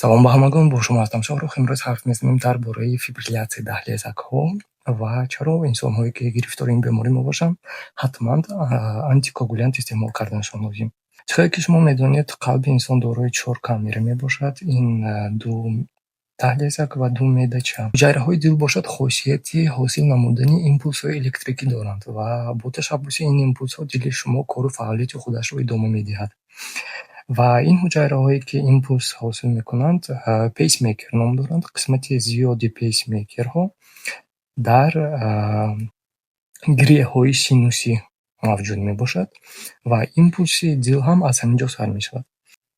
Салом ба ҳамагон, бо шумо ҳастам Шоҳрух. Имрӯз ҳарф мезанем дар бораи фибрилятсияи даҳлезакҳо ва чаро инсонҳое ки гирифтори ин беморӣ мебошанд ҳатман антикоагулянт истеъмол карданашон лозим. Чунки ки шумо медонед, қалби инсон дорои 4 камера мебошад. Ин ду даҳлезак ва ду медача. Ҳуҷайраҳои дил бошад хосияти ҳосил намудани импулсҳои электрикӣ доранд ва бо ташаббуси ин импулсҳо дили шумо кору фаъолияти худашро идома медиҳад. Ва ин ҳуҷайраҳое ки импулс ҳосил мекунанд, пейсмейкер ном доранд. Қисмати зиёди пейсмейкерҳо дар гирьяҳои синусӣ мавҷуд мебошад ва импулси дил ҳам аз ҳамин ҷо сар мешавад.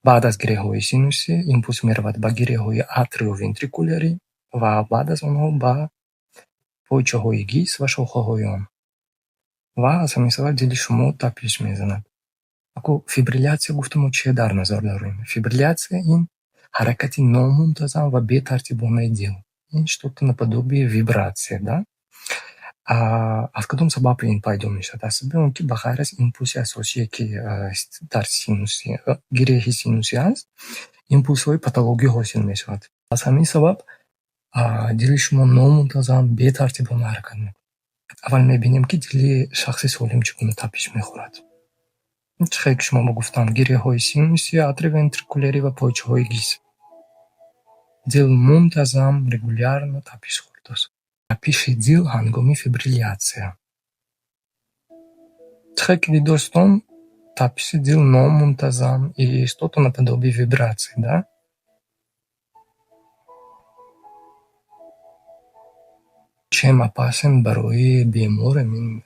Баъд аз гирьяҳои синусӣ импулс меравад ба гирьяҳои атриовентрикулярӣ ва баъд аз онҳо ба пойчаҳои гис ва шохаҳои он. Ва аз ҳамин сабаб дили шумо тапиш мезанад. Фибрилятсия гуфтамо чие дар назар дорем? Фибрилятсия ин ҳаракати номунтазам ва бетартибонаи дил. Ин что-то наподобие вибрация, да? Аз кадом сабаб ин пайдо мешавад? Аз сабаби он ки ба ғайр аз импулси асосие ки дар синуси гирьяҳи синусӣ аст, импулсҳои патологӣ ҳосил мешавад. Аз ҳамин сабаб дили шумо номунтазам бетартибона ҳаракат мекунад. Аввал мебинем ки дили шахси солим чӣ гуна тапиш мехӯрад. Чӣ хеле ки шумо ма гуфтам, гирьяҳои синусӣ, атриовентрикулярӣ ва пойчаҳои гис. Дил мунтазам, регулярно тапиш хӯрдааст. Тапиши дил ҳангоми фибрилятсия. Чӣ хеле ки дидостон, тапиши дил номунтазам и что-то наподобие вибрации, да? Чем опасен барои бемор ин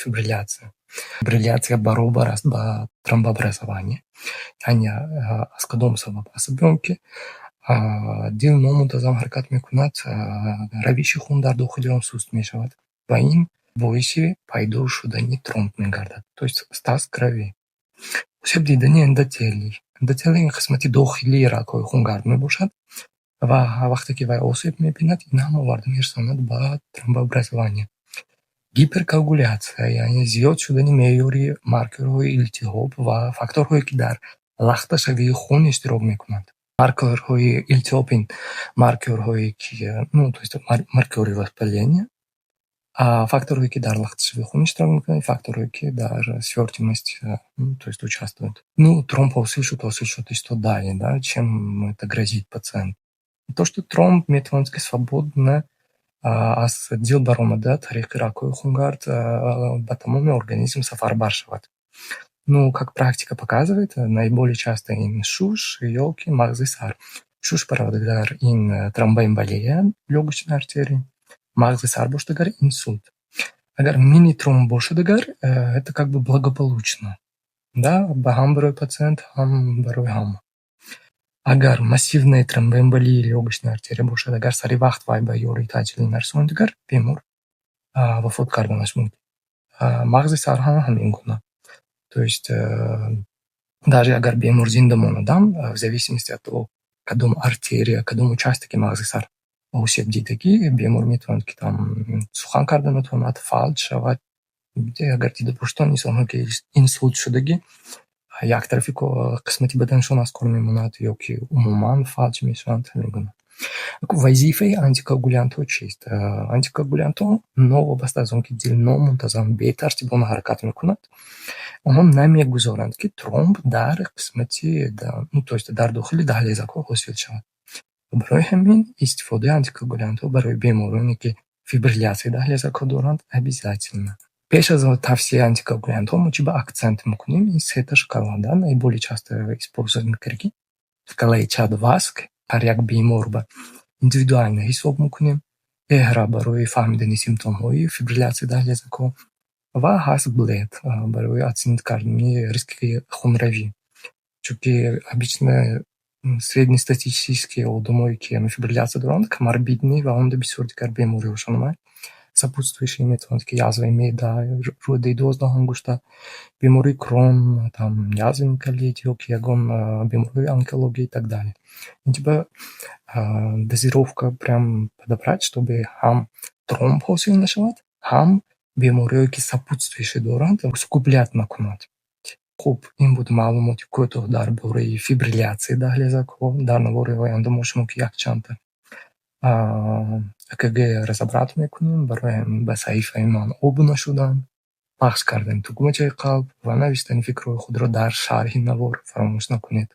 фибрилятсия? Фибрилятсия баробар аст ба тромбообразование. Яъне аз кадом сабаб? Аз сабаби он ки дил номунтазам ҳаракат мекунад, равиши хун дар дохили он суст мешавад ва ин боиси пайдо шудани тромб мегардад, то есть стаз крови. Осеб дидани эндотелий. Эндотелий ин қисмати дохилии рагҳои хунгард мебошад ва вақте ки вай осеб мебинад, ин ҳам оварда мерасонад ба тромбообразование. Гиперкоагуляция, яъне зиёд шудани меъёри маркерҳои илтиҳоб ва факторҳое ки дар лахташавии хун иштирок мекунанд. Маркерҳои илтиҳоб ин маркерҳое ки, то есть маркери воспаления, факторҳое ки дар лахташавии хун иштирок мекунанд, факторҳое ки дар свертимости, то есть участвуют. Тромб ҳосил шуд и что далее, да? Чем это грозит пациенту? То, что тромб метавонад ки свободно аз дил баромада тариқи рагҳои хунгард ба тамоми организм сафарбар шавад. Как практика показывает, наиболее часто ин шуш ёки мағзи сар. Шуш баровардагар ин тромбоэмболия лёгочной артерии, мағзи сар бошадагар инсульт. Агар мини-тромб бошадагар, это как бы благополучно. Да, ҳам барои пациент, ҳам барои ҳама. Агар массивная тромбоэмболия лёгочной артерии бошад, агар сари вақт вай ба ёрии таъҷилӣ нарасонидагар, бемор вафот карданаш мумкин. Мағзи сар ҳам ҳамин гуна. То есть даже агар бемор зинда монадам, в зависимости от того, кадом артерия, кадом участки мағзи сар осеб дидагӣ, бемор метавонад ки там сухан карда натавонад, фалҷ шавад. Агар дида бошед, инсонҳое ки инсульт шудагӣ, яктарафи қисмати баданашон аз кор мемонад ёки умуман фалҷ мешаванд. ҳамин гуна. Вазифаи антикоагулянтҳо чист? Антикоагулянтҳо новобаста аз он ки дил номунтазам бетартибона ҳаракат мекунад, онҳо намегузоранд ки тромб дар қисмати, то есть дар дохили даҳлезакҳо ҳосил шавад. Барои ҳамин истифодаи антикоагулянтҳо барои бемороне ки фибрилятсияи даҳлезакҳо доранд обязательно. Пеш аз тавсияи антикоагулянтҳо мо чӣ ба акцент мекунем? Ин сета шкала, да, наиболее часто используем карги. Шкалаи Чад-Васк, ҳар як бемор ба индивидуально ҳисоб мекунем. Эҳра барои фаҳмидани симптомҳои фибрилятсияи даҳлезакҳо ва ҳаст Блед барои оценить кардани риски хунравӣ. Чунки обычно среднестатистические одамое ки фибрилятсия доранд, коморбидные ва онда бисёр дигар бемориҳошон омад. Сопутствующие метавонад ки язваи меъда, рӯдаи 12 ангушта, бемории Крон, язвенный колит ёки ягон бемории онкологии и так далее. Типа дозировка прям подобрать, чтобы ҳам тромб ҳосил нашавад, ҳам бемориҳое ки сопутствующие доранд усугублят накунад. хуб, ин буд маълумоти кӯтоҳ дар бораи фибрилятсияи даҳлизакҳо. Дар навбораи оянда мо шумо ки якчандта ЭКГ разобрат мекунем, бароям ба саҳифаи ман обуна шудан, пахш кардем тугмачаи қалб ва навиштани фикрҳои худро дар шарҳи навор фаромӯш накунед.